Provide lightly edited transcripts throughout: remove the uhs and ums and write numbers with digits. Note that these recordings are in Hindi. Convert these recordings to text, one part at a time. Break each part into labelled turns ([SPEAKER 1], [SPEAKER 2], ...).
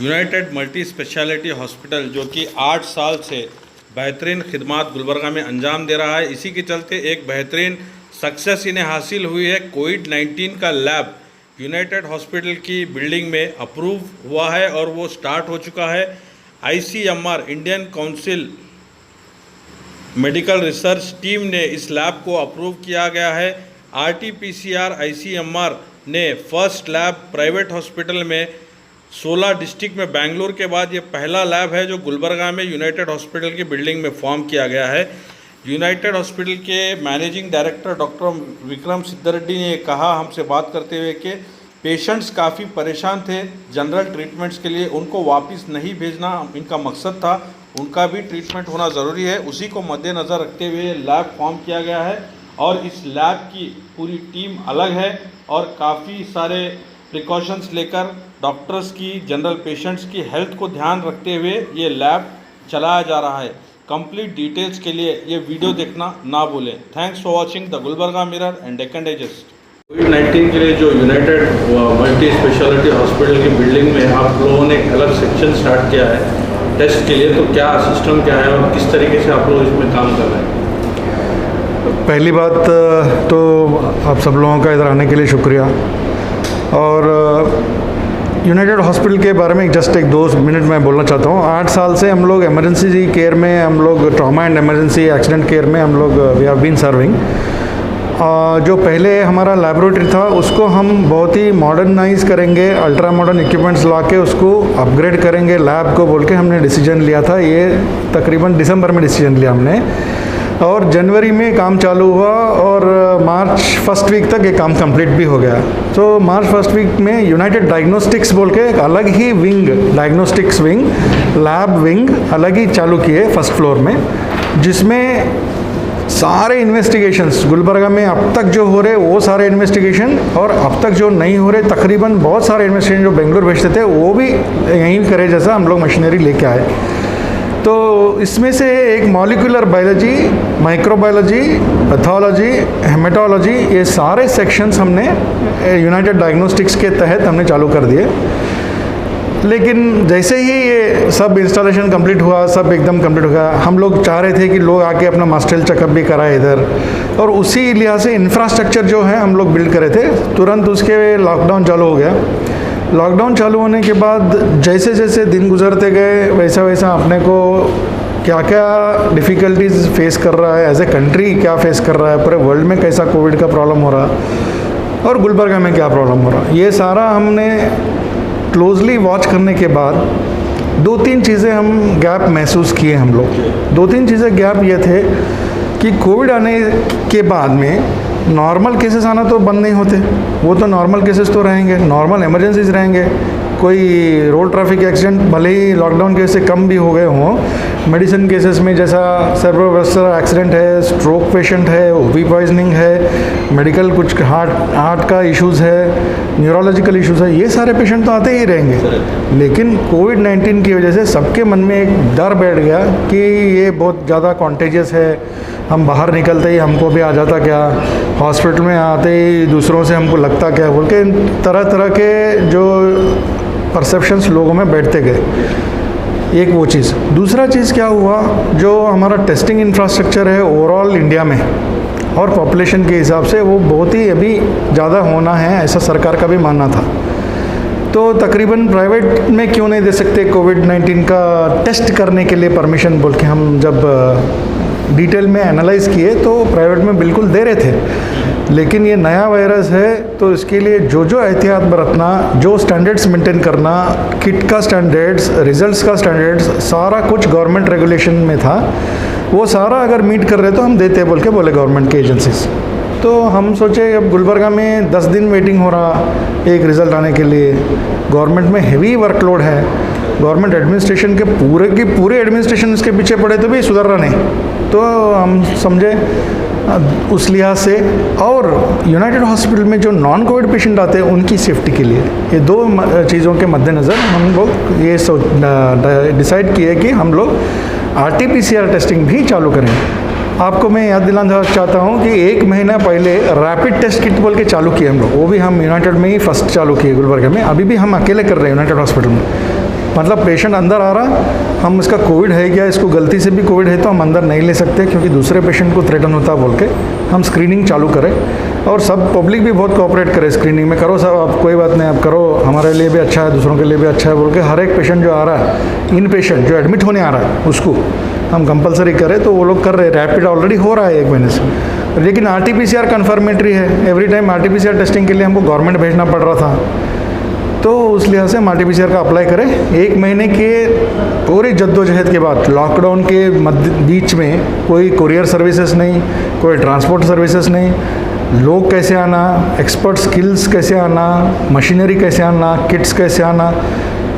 [SPEAKER 1] यूनाइटेड मल्टी स्पेशलिटी हॉस्पिटल जो कि 8 साल से बेहतरीन खिदमात गुलबर्गा में अंजाम दे रहा है, इसी के चलते एक बेहतरीन सक्सेस इन्हें हासिल हुई है। कोविड-19 का लैब यूनाइटेड हॉस्पिटल की बिल्डिंग में अप्रूव हुआ है और वो स्टार्ट हो चुका है। ICMR Indian council medical research team ने इस लैब को अप्रूव किया गया है। RT-PCR ICMR ने फर्स्ट लैब प्राइवेट हॉस्पिटल में 16 डिस्ट्रिक्ट में बेंगलुरु के बाद ये पहला लैब है जो गुलबर्गा में यूनाइटेड हॉस्पिटल की बिल्डिंग में फॉर्म किया गया है। यूनाइटेड हॉस्पिटल के मैनेजिंग डायरेक्टर डॉक्टर विक्रम सिद्धरेड्डी ने कहा हमसे बात करते हुए कि पेशेंट्स काफ़ी परेशान थे जनरल ट्रीटमेंट्स के लिए, उनको वापस नहीं भेजना इनका मकसद था, उनका भी ट्रीटमेंट होना ज़रूरी है। उसी को मद्देनज़र रखते हुए लैब फॉर्म किया गया है और इस लैब की पूरी टीम अलग है और काफ़ी सारे प्रिकॉशंस लेकर डॉक्टर्स की, जनरल पेशेंट्स की हेल्थ को ध्यान रखते हुए ये लैब चलाया जा रहा है। कंप्लीट डिटेल्स के लिए ये वीडियो देखना ना भूलें। Thanks for watching the Gulbarga Mirror and Deccan Digest. कोविड-19 के लिए जो यूनाइटेड मल्टी स्पेशलिटी हॉस्पिटल की बिल्डिंग में आप लोगों ने एक अलग सेक्शन स्टार्ट किया है टेस्ट के लिए, तो क्या सिस्टम क्या है और किस तरीके से आप लोग इसमें काम कर रहे हैं?
[SPEAKER 2] पहली बात तो आप सब लोगों का इधर आने के लिए शुक्रिया। और यूनाइटेड हॉस्पिटल के बारे में जस्ट एक 2 मिनट मैं बोलना चाहता हूँ। 8 साल से हम लोग इमरजेंसी केयर में, हम लोग trauma and emergency accident care में हम लोग वी हैव बीन सर्विंग। जो पहले हमारा लैबोरेटरी था उसको हम बहुत ही मॉडर्नाइज करेंगे, अल्ट्रा मॉडर्न इक्विपमेंट्स ला के उसको अपग्रेड करेंगे लैब को बोल के हमने डिसीजन लिया था। ये तकरीबन दिसंबर में डिसीजन लिया हमने और जनवरी में काम चालू हुआ और मार्च फर्स्ट वीक तक ये काम कंप्लीट भी हो गया। तो मार्च फर्स्ट वीक में यूनाइटेड डायग्नोस्टिक्स बोल के एक अलग ही wing, diagnostics wing, lab wing अलग ही चालू किए फर्स्ट फ्लोर में, जिसमें सारे इन्वेस्टिगेशंस गुलबर्गा में अब तक जो हो रहे वो सारे इन्वेस्टिगेशन और अब तक जो नहीं हो रहे तकरीबन बहुत सारे इन्वेस्टिगेशन जो बेंगलुरु भेजते थे वो भी यहीं करे जैसा हम लोग मशीनरी लेके आए। तो इसमें से एक molecular biology, microbiology, pathology, haematology, ये सारे सेक्शंस हमने यूनाइटेड डायग्नोस्टिक्स के तहत हमने चालू कर दिए। लेकिन जैसे ही ये सब इंस्टॉलेशन कंप्लीट हुआ, सब एकदम कंप्लीट हो गया, हम लोग चाह रहे थे कि लोग आके अपना मास्टर चेकअप भी कराए इधर, और उसी लिहाज से इंफ्रास्ट्रक्चर जो है हम लोग बिल्ड करे थे। तुरंत उसके लॉकडाउन चालू हो गया। लॉकडाउन चालू होने के बाद जैसे जैसे दिन गुजरते गए वैसा वैसा अपने को क्या क्या डिफ़िकल्टीज फेस कर रहा है, एज ए कंट्री क्या फेस कर रहा है, पूरे वर्ल्ड में कैसा कोविड का प्रॉब्लम हो रहा और गुलबर्गा में क्या प्रॉब्लम हो रहा, ये सारा हमने क्लोजली वॉच करने के बाद 2-3 चीज़ें हम गैप महसूस किए हम लोग। 2-3 चीज़ें गैप ये थे कि कोविड आने के बाद में नॉर्मल केसेस आना तो बंद नहीं होते, वो तो नॉर्मल केसेस तो रहेंगे, नॉर्मल इमरजेंसीज रहेंगे। कोई रोड ट्रैफिक एक्सीडेंट भले ही लॉकडाउन के से कम भी हो गए हों, मेडिसिन केसेस में जैसा सेरेब्रोवास्कुलर एक्सीडेंट है, स्ट्रोक पेशेंट है, ओपी पॉइजनिंग है, मेडिकल कुछ हार्ट का इश्यूज़ है, न्यूरोलॉजिकल इश्यूज़ है, ये सारे पेशेंट तो आते ही रहेंगे। लेकिन कोविड-19 की वजह से सबके मन में एक डर बैठ गया कि ये बहुत ज़्यादा कॉन्टेजियस है, हम बाहर निकलते ही हमको भी आ जाता क्या, हॉस्पिटल में आते ही दूसरों से हमको लगता क्या, बोल के तरह तरह के जो परसेप्शंस लोगों में बैठते गए। एक वो चीज़। दूसरा चीज़ क्या हुआ, जो हमारा टेस्टिंग इंफ्रास्ट्रक्चर है ओवरऑल इंडिया में और पॉपुलेशन के हिसाब से वो बहुत ही अभी ज़्यादा होना है, ऐसा सरकार का भी मानना था। तो तकरीबन प्राइवेट में क्यों नहीं दे सकते कोविड-19 का टेस्ट करने के लिए परमिशन, बोल के हम जब डिटेल में एनालाइज किए तो प्राइवेट में बिल्कुल दे रहे थे। लेकिन ये नया वायरस है तो इसके लिए जो जो एहतियात बरतना, जो स्टैंडर्ड्स मेंटेन करना, किट का स्टैंडर्ड्स, रिजल्ट्स का स्टैंडर्ड्स, सारा कुछ गवर्नमेंट रेगुलेशन में था, वो सारा अगर मीट कर रहे तो हम देते बोले गवर्नमेंट के एजेंसीज। तो हम सोचे अब गुलबर्गा में 10 दिन वेटिंग हो रहा एक रिज़ल्ट आने के लिए, गवर्नमेंट में हेवी वर्कलोड है, गवर्नमेंट एडमिनिस्ट्रेशन के पूरे एडमिनिस्ट्रेशन इसके पीछे पड़े तो भी सुधर रहा नहीं। तो हम समझे उस लिहाज से, और यूनाइटेड हॉस्पिटल में जो नॉन कोविड पेशेंट आते हैं उनकी सेफ्टी के लिए, ये 2 चीज़ों के मद्देनज़र हम लोग ये डिसाइड किए कि हम लोग RT-PCR टेस्टिंग भी चालू करें। आपको मैं याद दिलाना चाहता हूँ कि 1 महीना पहले रैपिड टेस्ट किट बोल के चालू किए हम लोग, वो भी हम यूनाइटेड में ही फर्स्ट चालू किए गुलबर्गा में। अभी भी हम अकेले कर रहे हैं यूनाइटेड हॉस्पिटल में। मतलब पेशेंट अंदर आ रहा, हम इसका कोविड है क्या, इसको गलती से भी कोविड है तो हम अंदर नहीं ले सकते क्योंकि दूसरे पेशेंट को थ्रेटन होता बोल के हम स्क्रीनिंग चालू करें। और सब पब्लिक भी बहुत कोऑपरेट करे स्क्रीनिंग में, करो सब आप, कोई बात नहीं आप करो, हमारे लिए भी अच्छा है, दूसरों के लिए भी अच्छा है बोल के हर एक पेशेंट जो आ रहा है, इन पेशेंट जो एडमिट होने आ रहा है उसको हम कंपलसरी करें, तो वो लोग कर रहे हैं। रैपिड ऑलरेडी हो रहा है 1 महीने से, लेकिन RT-PCR कन्फर्मेटरी है। एवरी टाइम RT-PCR टेस्टिंग के लिए हमको गवर्नमेंट भेजना पड़ रहा था, तो उस लिहाज से हम RT-PCR का अप्लाई करें। 1 महीने के पूरी जद्दोजहद के बाद, लॉकडाउन के बीच में कोई कुरियर सर्विसेज नहीं, कोई ट्रांसपोर्ट सर्विसेज नहीं, लोग कैसे आना, एक्सपर्ट स्किल्स कैसे आना, मशीनरी कैसे आना, किट्स कैसे आना,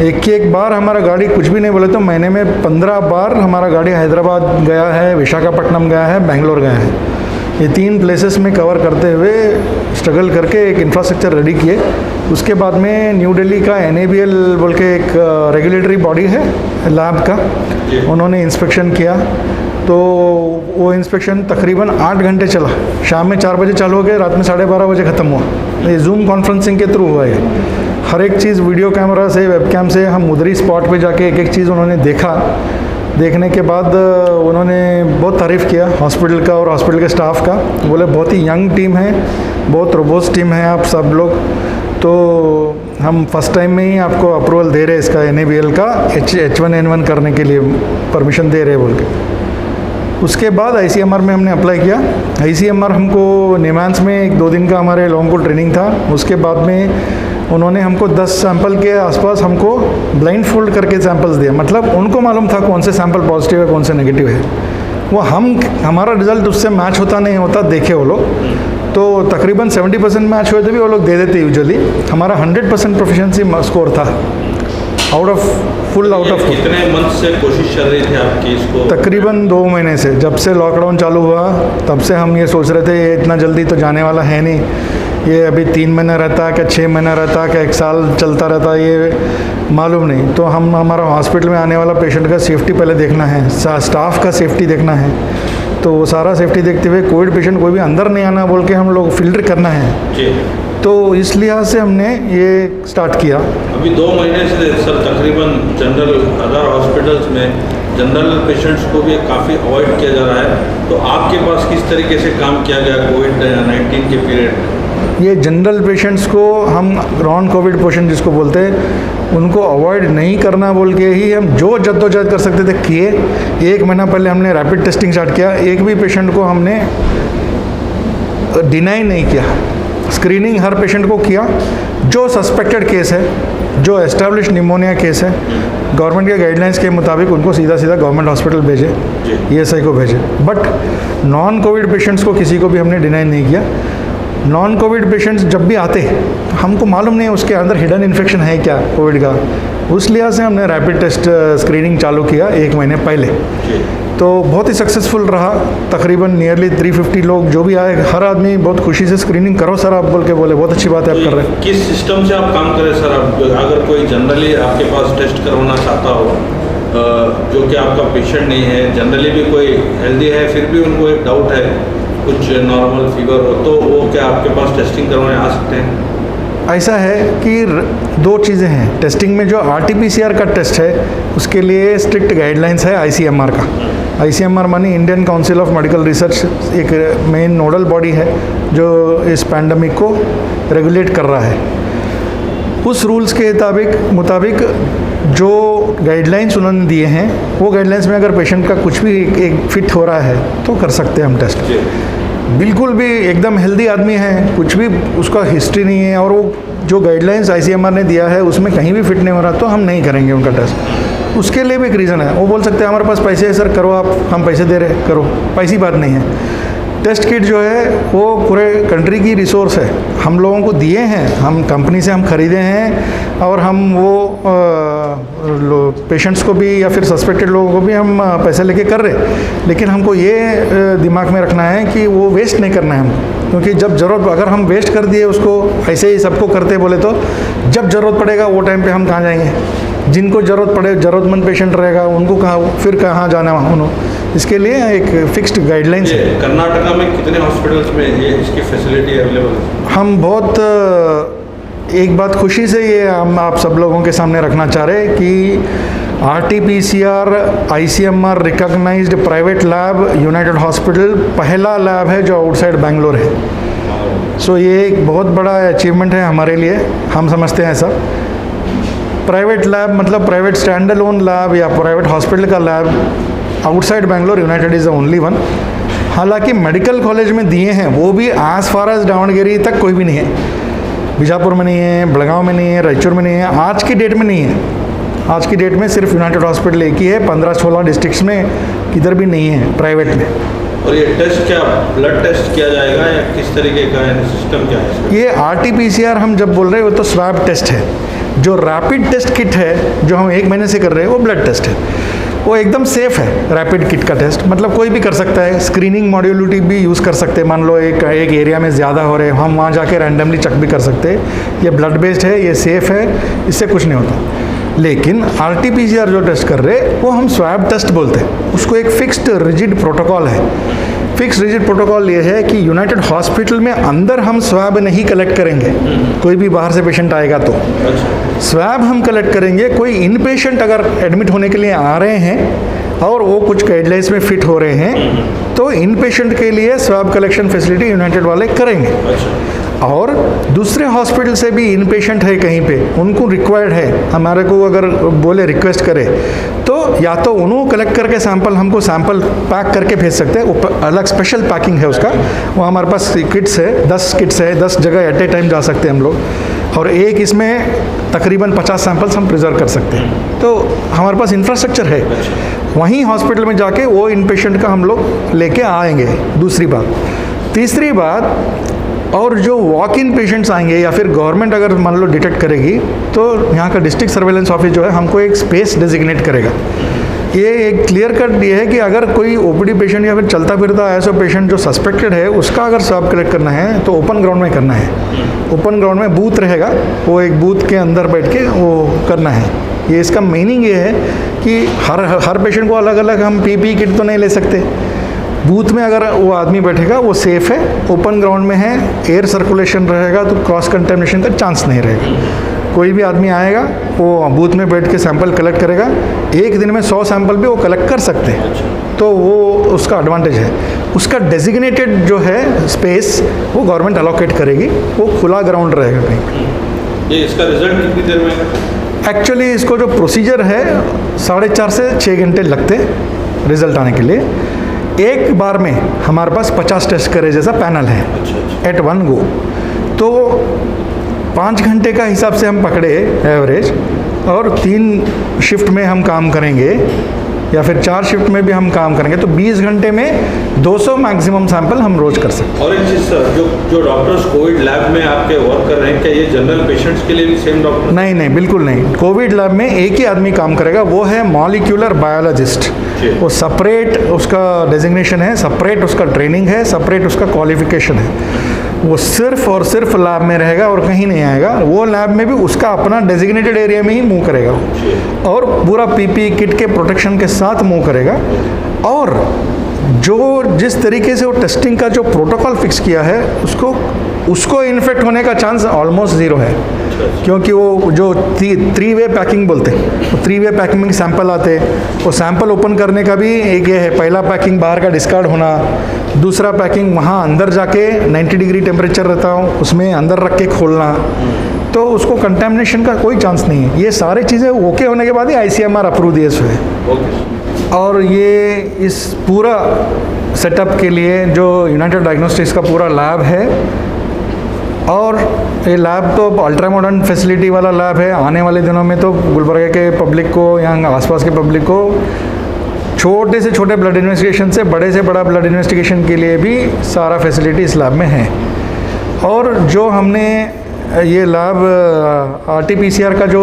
[SPEAKER 2] एक बार हमारा गाड़ी कुछ भी नहीं बोले तो महीने में 15 बार हमारा गाड़ी हैदराबाद गया है, विशाखापट्टनम गया है, बेंगलोर गया है। ये 3 प्लेसेस में कवर करते हुए स्ट्रगल करके एक इंफ्रास्ट्रक्चर रेडी किए। उसके बाद में न्यू दिल्ली का NABL बोल के एक रेगुलेटरी बॉडी है लैब का, उन्होंने इंस्पेक्शन किया, तो वो इंस्पेक्शन तकरीबन 8 घंटे चला। शाम में 4 बजे चालू हो गए, रात में 12:30 बजे ख़त्म हुआ। ये जूम कॉन्फ्रेंसिंग के थ्रू हुआ है। हर एक चीज़ वीडियो कैमरा से, वेबकैम से, हम उधरी स्पॉट पे जाके एक एक चीज़ उन्होंने देखा। देखने के बाद उन्होंने बहुत तारीफ़ किया हॉस्पिटल का और हॉस्पिटल के स्टाफ का। बोले बहुत ही यंग टीम है, बहुत रोबोस्ट टीम है आप सब लोग, तो हम फर्स्ट टाइम में ही आपको अप्रूवल दे रहे हैं इसका NABL का H1N1 करने के लिए परमिशन दे रहे हैं बोल के। उसके बाद ICMR में हमने अप्लाई किया। ICMR हमको निमांस में 1-2 दिन का हमारे लोगों को ट्रेनिंग था। उसके बाद में उन्होंने हमको 10 सैंपल के आसपास हमको ब्लाइंड फोल्ड करके सैंपल्स दिए, मतलब उनको मालूम था कौन से सैंपल पॉजिटिव है कौन से नेगेटिव है। वो हमारा रिजल्ट उससे मैच होता नहीं होता देखे वो लोग, तो तकरीबन 70% मैच हुए थे भी वो लोग दे देते यूजुअली। हमारा 100% प्रोफिशिएंसी स्कोर था आउट ऑफ
[SPEAKER 1] कितने मंथ से कोशिश चल रही थी आपकी इसको?
[SPEAKER 2] तकरीबन 2 महीने से, जब से लॉकडाउन चालू हुआ तब से हम ये सोच रहे थे ये इतना जल्दी तो जाने वाला है नहीं, ये अभी 3 महीना रहता है क्या 6 महीना रहता है क्या 1 साल चलता रहता है, ये मालूम नहीं। तो हम हमारा हॉस्पिटल में आने वाला पेशेंट का सेफ्टी पहले देखना है, स्टाफ का सेफ्टी देखना है, तो वो सारा सेफ्टी देखते हुए कोविड पेशेंट कोई भी अंदर नहीं आना बोल के हम लोग फिल्टर करना है
[SPEAKER 1] जी।
[SPEAKER 2] तो इस लिहाज से हमने ये स्टार्ट किया।
[SPEAKER 1] अभी 2 महीने से सर तकरीबन जनरल अदर हॉस्पिटल्स में जनरल पेशेंट्स को भी काफ़ी अवॉइड किया जा रहा है, तो आपके पास किस तरीके से काम किया गया कोविड-19 के पीरियड?
[SPEAKER 2] ये जनरल पेशेंट्स को हम नॉन कोविड पेशेंट जिसको बोलते हैं उनको अवॉइड नहीं करना बोल के ही हम जो जद्दोजहद कर सकते थे किए। 1 महीना पहले हमने रैपिड टेस्टिंग स्टार्ट किया, एक भी पेशेंट को हमने डिनाई नहीं किया, स्क्रीनिंग हर पेशेंट को किया। जो सस्पेक्टेड केस है, जो एस्टैब्लिश निमोनिया केस है, गवर्नमेंट के गाइडलाइंस के मुताबिक उनको सीधा गवर्नमेंट हॉस्पिटल भेजे, ESI को भेजे। बट नॉन कोविड पेशेंट्स को किसी को भी हमने डिनाई नहीं किया। नॉन कोविड पेशेंट्स जब भी आते हमको मालूम नहीं है उसके अंदर हिडन इन्फेक्शन है क्या कोविड का, उस लिहाज से हमने रैपिड टेस्ट स्क्रीनिंग चालू किया 1 महीने पहले, तो बहुत ही सक्सेसफुल रहा। तकरीबन नियरली 350 लोग जो भी आए, हर आदमी बहुत खुशी से स्क्रीनिंग करो सर आप बोल के बोले, बहुत अच्छी बात है आप कर रहे हैं।
[SPEAKER 1] किस सिस्टम से आप काम करें सर? आप अगर कोई जनरली आपके पास टेस्ट करवाना चाहता हो जो कि आपका पेशेंट नहीं है, जनरली भी कोई हेल्दी है फिर भी उनको एक डाउट है कुछ नॉर्मल फीवर हो, तो वो क्या आपके पास टेस्टिंग करवाने आ सकते हैं?
[SPEAKER 2] ऐसा है कि 2 चीज़ें हैं टेस्टिंग में। जो RT-PCR का टेस्ट है उसके लिए स्ट्रिक्ट गाइडलाइंस है ICMR का। ICMR मानी Indian council of medical research, एक मेन नोडल बॉडी है जो इस पैंडमिक को रेगुलेट कर रहा है। उस रूल्स के मुताबिक जो गाइडलाइंस उन्होंने दिए हैं वो गाइडलाइंस में अगर पेशेंट का कुछ भी एक फिट हो रहा है तो कर सकते हैं हम टेस्ट। बिल्कुल भी एकदम हेल्दी आदमी है, कुछ भी उसका हिस्ट्री नहीं है और वो जो गाइडलाइंस ICMR ने दिया है उसमें कहीं भी फिट नहीं हो रहा तो हम नहीं करेंगे उनका टेस्ट। उसके लिए भी एक रीज़न है, वो बोल सकते हैं हमारे पास पैसे है सर करो आप, हम पैसे दे रहे करो, पैसी बात नहीं है। टेस्ट किट जो है वो पूरे कंट्री की रिसोर्स है, हम लोगों को दिए हैं, हम कंपनी से हम ख़रीदे हैं और हम वो पेशेंट्स को भी या फिर सस्पेक्टेड लोगों को भी हम पैसे लेके कर रहे। लेकिन हमको ये दिमाग में रखना है कि वो वेस्ट नहीं करना है हमको, क्योंकि जब ज़रूरत, अगर हम वेस्ट कर दिए उसको ऐसे ही सबको करते बोले तो जब ज़रूरत पड़ेगा वो टाइम पे हम कहाँ जाएंगे? जिनको ज़रूरत पड़े, ज़रूरतमंद पेशेंट रहेगा उनको कहाँ जाना उन्होंने। इसके लिए एक फिक्स्ड गाइडलाइंस है।
[SPEAKER 1] कर्नाटका में कितने हॉस्पिटल्स में ये इसकी फैसिलिटी अवेलेबल है?
[SPEAKER 2] हम बहुत एक बात खुशी से ये हम आप सब लोगों के सामने रखना चाह रहे हैं कि RT-PCR ICMR recognised private lab United Hospital पहला लैब है जो आउटसाइड बेंगलोर है। सो ये एक बहुत बड़ा अचीवमेंट है हमारे लिए, हम समझते हैं ऐसा। प्राइवेट लैब मतलब प्राइवेट स्टैंड अलोन लैब या प्राइवेट हॉस्पिटल का lab outside Bangalore United is the only one. हालांकि मेडिकल कॉलेज में दिए हैं वो भी एज फार एज दावणगेरी तक कोई भी नहीं है। बीजापुर में नहीं है, बेलगांव में नहीं है, रायचूर में नहीं है, आज की डेट में नहीं है। आज की डेट में सिर्फ यूनाइटेड हॉस्पिटल एक ही है, 15-16 डिस्ट्रिक्ट्स में किधर भी नहीं है प्राइवेट में।
[SPEAKER 1] और ये टेस्ट क्या ब्लड टेस्ट किया जाएगा या किस तरीके का है, सिस्टम क्या है इसमें?
[SPEAKER 2] ये RT-PCR हम जब बोल रहे हैं वो तो स्वैब टेस्ट है। जो रैपिड टेस्ट किट है जो हम 1 महीने से कर रहे हैं वो ब्लड टेस्ट है। वो एकदम सेफ है रैपिड किट का टेस्ट, मतलब कोई भी कर सकता है। स्क्रीनिंग मॉड्यूलिटी भी यूज़ कर सकते हैं। मान लो एक एरिया में ज़्यादा हो रहे हैं, हम वहाँ जाके रैंडमली चेक भी कर सकते हैं। ये ब्लड बेस्ड है, ये सेफ़ है, इससे कुछ नहीं होता। लेकिन RT-PCR जो टेस्ट कर रहे हैं वो हम स्वैब टेस्ट बोलते हैं। उसको एक फिक्स्ड रिजिड प्रोटोकॉल है। फिक्स रिजिड प्रोटोकॉल ये है कि यूनाइटेड हॉस्पिटल में अंदर हम स्वैब नहीं कलेक्ट करेंगे। कोई भी बाहर से पेशेंट आएगा तो स्वैब हम कलेक्ट करेंगे। कोई इन पेशेंट अगर एडमिट होने के लिए आ रहे हैं और वो कुछ गाइडलाइंस में फिट हो रहे हैं तो इन पेशेंट के लिए स्वैब कलेक्शन फैसिलिटी यूनाइटेड वाले करेंगे। और दूसरे हॉस्पिटल से भी इन पेशेंट है कहीं पे, उनको रिक्वायर्ड है, हमारे को अगर बोले रिक्वेस्ट करे तो या तो उन्होंने कलेक्ट करके सैंपल हमको सैंपल पैक करके भेज सकते हैं। अलग स्पेशल पैकिंग है उसका। वो हमारे पास किट्स है, 10 किट्स है, 10 जगह एट ए टाइम जा सकते हैं हम लोग। और एक इसमें तकरीबन 50 सैंपल्स हम प्रिजर्व कर सकते हैं। तो हमारे पास इंफ्रास्ट्रक्चर है। वहीं हॉस्पिटल में जाके वो इन पेशेंट का हम लोग लेके आएंगे। दूसरी बात। तीसरी बात, और जो वॉक इन पेशेंट्स आएंगे या फिर गवर्नमेंट अगर मान लो डिटेक्ट करेगी तो यहाँ का डिस्ट्रिक्ट सर्वेलेंस ऑफिस जो है हमको एक स्पेस डेजिग्नेट करेगा। ये एक क्लियर कट ये है कि अगर कोई OPD पेशेंट या फिर चलता फिरता ऐसा पेशेंट जो सस्पेक्टेड है उसका अगर स्वैब कलेक्ट करना है तो ओपन ग्राउंड में करना है। ओपन ग्राउंड में बूथ रहेगा, वो एक बूथ के अंदर बैठ के वो करना है। ये इसका मीनिंग ये है कि हर पेशेंट को अलग अलग हम PPE किट तो नहीं ले सकते। बूथ में अगर वो आदमी बैठेगा वो सेफ़ है, ओपन ग्राउंड में है, एयर सर्कुलेशन रहेगा तो क्रॉस कंटेमिनेशन का चांस नहीं रहेगा। कोई भी आदमी आएगा वो बूथ में बैठ के सैंपल कलेक्ट करेगा। एक दिन में 100 सैंपल भी वो कलेक्ट कर सकते हैं, तो वो उसका एडवांटेज है। उसका डेजिग्नेटेड जो है स्पेस वो गवर्नमेंट अलोकेट करेगी, वो खुला ग्राउंड रहेगा कहीं।
[SPEAKER 1] ये इसका रिजल्ट कितनी देर में?
[SPEAKER 2] एक्चुअली इसको जो प्रोसीजर है 4.5 से 6 घंटे लगते हैं रिजल्ट आने के लिए। एक बार में हमारे पास 50 टेस्ट करे जैसा पैनल है एट वन गो। तो 5 घंटे का हिसाब से हम पकड़े एवरेज, और 3 शिफ्ट में हम काम करेंगे या फिर 4 शिफ्ट में भी हम काम करेंगे तो 20 घंटे में 200 मैक्सिमम सैंपल हम रोज कर सकते हैं।
[SPEAKER 1] और एक चीज़ सर, जो डॉक्टर्स कोविड लैब में आपके वर्क कर रहे हैं, क्या ये जनरल पेशेंट्स के लिए भी सेम डॉक्टर?
[SPEAKER 2] नहीं, बिल्कुल नहीं। कोविड लैब में एक ही आदमी काम करेगा, वो है मॉलिक्यूलर बायोलॉजिस्ट। वो सेपरेट उसका डेजिग्नेशन है, सेपरेट उसका ट्रेनिंग है, सेपरेट उसका क्वालिफिकेशन है। वो सिर्फ और सिर्फ लैब में रहेगा और कहीं नहीं आएगा। वो लैब में भी उसका अपना डेजिग्नेटेड एरिया में ही मूव करेगा और पूरा PPE किट के प्रोटेक्शन के साथ मूव करेगा। और जो जिस तरीके से वो टेस्टिंग का जो प्रोटोकॉल फिक्स किया है उसको इन्फेक्ट होने का चांस ऑलमोस्ट 0 है, क्योंकि वो जो 3 वे पैकिंग बोलते हैं, वो 3 वे पैकिंग में सैंपल आते हैं। वो सैंपल ओपन करने का भी एक ये है, पहला पैकिंग बाहर का डिस्कार्ड होना, दूसरा पैकिंग वहाँ अंदर जाके 90 डिग्री टेम्परेचर रहता हो उसमें अंदर रख के खोलना, तो उसको कंटेमिनेशन का कोई चांस नहीं है। ये सारी चीज़ें ओके होने के बाद ही ICMR अप्रूव दिए हुए हैं। और ये इस पूरा सेटअप के लिए जो यूनाइटेड डायग्नोस्टिक्स का पूरा लैब है, और ये लैब तो अल्ट्रा मॉडर्न फैसिलिटी वाला लैब है। आने वाले दिनों में तो गुलबर्गा के पब्लिक को, यहाँ आसपास के पब्लिक को छोटे से छोटे ब्लड इन्वेस्टिगेशन से बड़ा ब्लड इन्वेस्टिगेशन के लिए भी सारा फैसिलिटी इस लैब में है। और जो हमने ये लैब RT-PCR का जो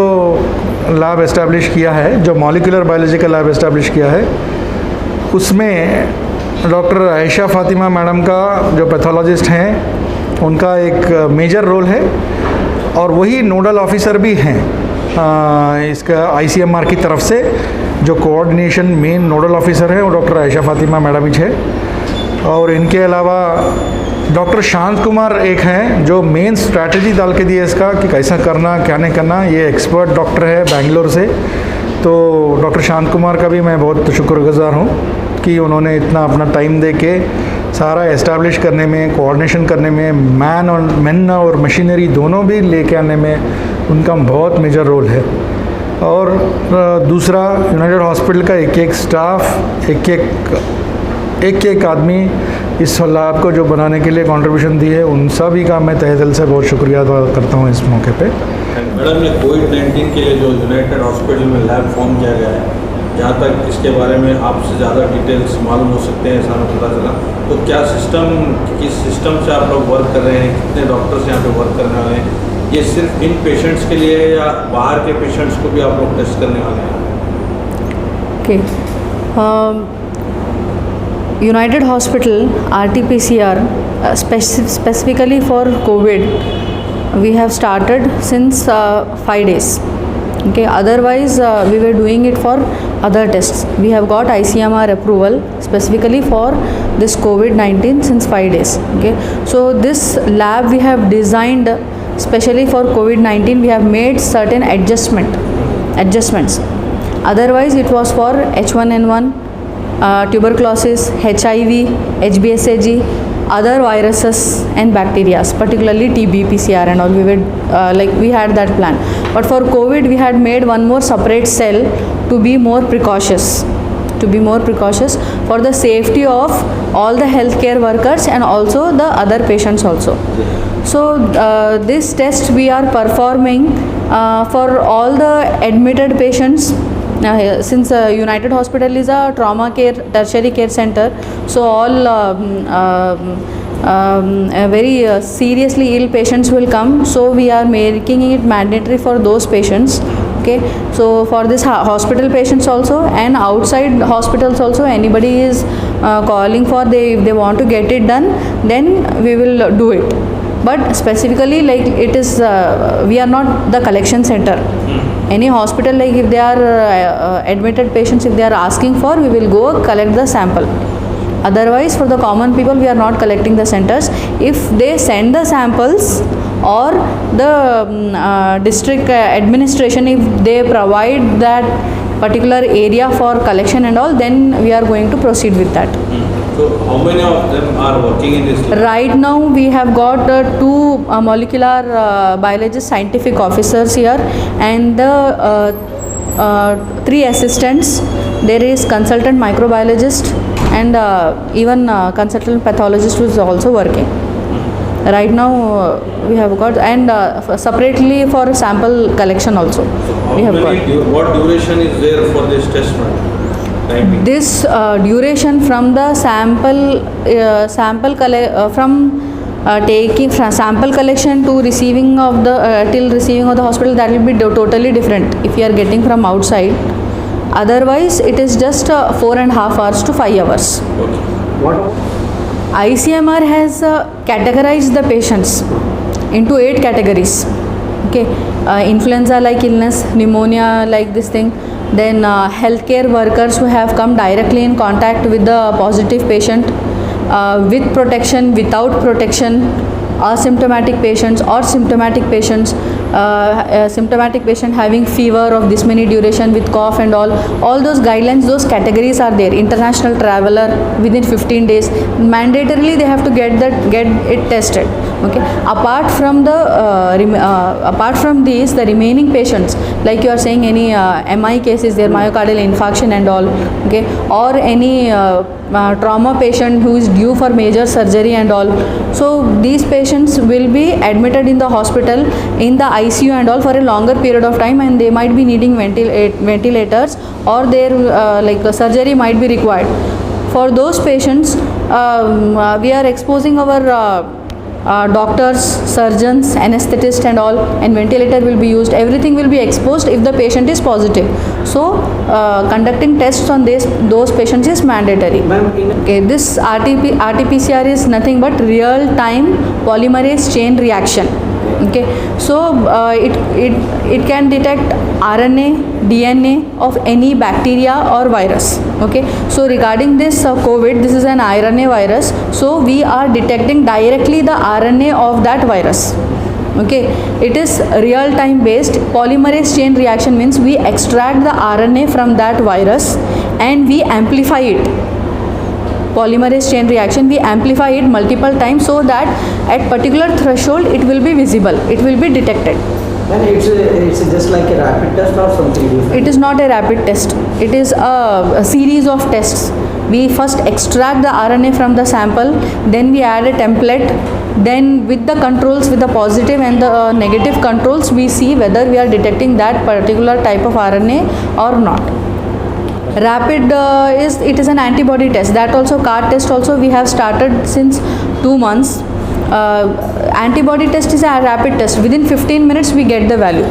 [SPEAKER 2] लैब इस्टेब्लिश किया है, जो मॉलिक्यूलर बायोलॉजी का लैब इस्टेब्लिश किया है, उसमें डॉक्टर आयशा फातिमा मैडम का जो पैथोलॉजिस्ट हैं उनका एक मेजर रोल है, और वही नोडल ऑफिसर भी हैं इसका ICMR की तरफ से। जो कोऑर्डिनेशन मेन नोडल ऑफिसर है वो डॉक्टर आयशा फातिमा मैडम ही है। और इनके अलावा डॉक्टर शांत कुमार एक हैं जो मेन स्ट्रैटेजी डाल के दिए इसका कि कैसा करना क्या नहीं करना। ये एक्सपर्ट डॉक्टर है बेंगलोर से, तो डॉक्टर शांत कुमार का भी मैं बहुत शुक्रगुजार हूँ कि उन्होंने इतना अपना टाइम दे के सारा एस्टैब्लिश करने में, कोऑर्डिनेशन करने में, मैन और मशीनरी दोनों भी लेके आने में उनका बहुत मेजर रोल है। और दूसरा, यूनाइटेड हॉस्पिटल का एक स्टाफ, एक आदमी इस लैब को जो बनाने के लिए कंट्रीब्यूशन दी है, उन सभी का मैं तहे दिल से बहुत शुक्रिया अदा करता हूँ इस मौके पे।
[SPEAKER 1] मैडम, ये कोविड-19 के लिए जो यूनाइटेड हॉस्पिटल में लैब फॉर्म किया गया है, जहाँ तक इसके बारे में आपसे ज़्यादा डिटेल्स मालूम हो सकते हैं, ऐसा हमें पता चला, तो क्या किस सिस्टम से आप लोग वर्क कर रहे हैं, कितने डॉक्टर्स यहाँ पे वर्क करने वाले हैं, ये सिर्फ इन पेशेंट्स के लिए है या बाहर के पेशेंट्स को भी आप लोग टेस्ट करने वाले हैं?
[SPEAKER 3] Okay, United Hospital RT-PCR specifically for COVID, we have started since 5 days. Okay, otherwise we were doing it for other tests. We have got ICMR approval specifically for this COVID-19 since 5 days. Okay, so this lab we have designed specially for COVID-19. We have made certain adjustments. Otherwise it was for H1N1, tuberculosis, HIV, HBsAg, other viruses and bacteria, particularly TB, PCR and all. We had that plan. But for COVID, we had made one more separate cell to be more precautious for the safety of all the healthcare workers and also the other patients also. So this test we are performing for all the admitted patients. Since United Hospital is a trauma care tertiary care center, so all very seriously ill patients will come, so we are making it mandatory for those patients. Okay, so for this hospital patients also and outside hospitals also, anybody is calling for if they want to get it done, then we will do it. But specifically, like it is we are not the collection center. Any hospital, like if they are admitted patients, if they are asking for, we will go collect the sample. Otherwise, for the common people, we are not collecting the centers. If they send the samples or the district administration, if they provide that particular area for collection and all, then we are going to proceed with that.
[SPEAKER 1] So how many of them are working in this lab?
[SPEAKER 3] Right now we have got 2 molecular biologist scientific officers here and the 3 assistants. There is consultant microbiologist and even consultant pathologist who is also working. Right now we have got and separately for sample collection also.
[SPEAKER 1] So what duration is there for this test, madam?
[SPEAKER 3] This duration from the taking sample collection to receiving of the till receiving of the hospital, that will be totally different if you are getting from outside. Otherwise it is just 4.5 hours to 5 hours.
[SPEAKER 1] Okay. What
[SPEAKER 3] ICMR has categorized the patients into 8 categories. Okay, influenza like illness, pneumonia like this thing, then healthcare workers who have come directly in contact with the positive patient, with protection, without protection, asymptomatic patients or symptomatic patients, symptomatic patient having fever of this many duration with cough and all those guidelines, those categories are there. International traveler within 15 days, mandatorily they have to get it tested. Okay, apart from these, the remaining patients, like you are saying, any MI cases there, myocardial infarction and all, okay, or any trauma patient who is due for major surgery and all, so these patients will be admitted in the hospital in the ICU and all for a longer period of time, and they might be needing ventilators or their surgery might be required. For those patients, we are exposing our doctors, surgeons, anesthetists and all, and ventilator will be used. Everything will be exposed if the patient is positive. So conducting tests on those patients is mandatory. Okay, this RT-PCR is nothing but real-time polymerase chain reaction. Okay, so it can detect RNA, DNA of any bacteria or virus. Okay, so regarding this COVID, this is an RNA virus, so we are detecting directly the RNA of that virus. Okay, it is real time based. Polymerase chain reaction means we extract the RNA from that virus and we amplify it. Polymerase chain reaction, we amplify it multiple times so that at particular threshold it will be visible, it will be detected.
[SPEAKER 4] And it's just like a rapid test or something different?
[SPEAKER 3] It is not a rapid test, it is a series of tests. We first extract the RNA from the sample, then we add a template, then with the controls, with the positive and the negative controls, we see whether we are detecting that particular type of RNA or not. Rapid it is an antibody test, that also CAR test also we have started since 2 months. Antibody test is a rapid test, within 15 minutes we get the value,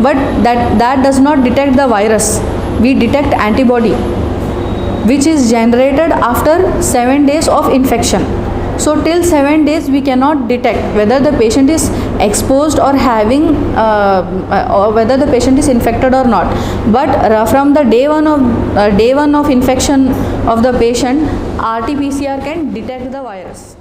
[SPEAKER 3] but that does not detect the virus. We detect antibody which is generated after 7 days of infection. So till 7 days we cannot detect whether the patient is exposed or having or whether the patient is infected or not. But from the day one of infection of the patient, RT-PCR can detect the virus.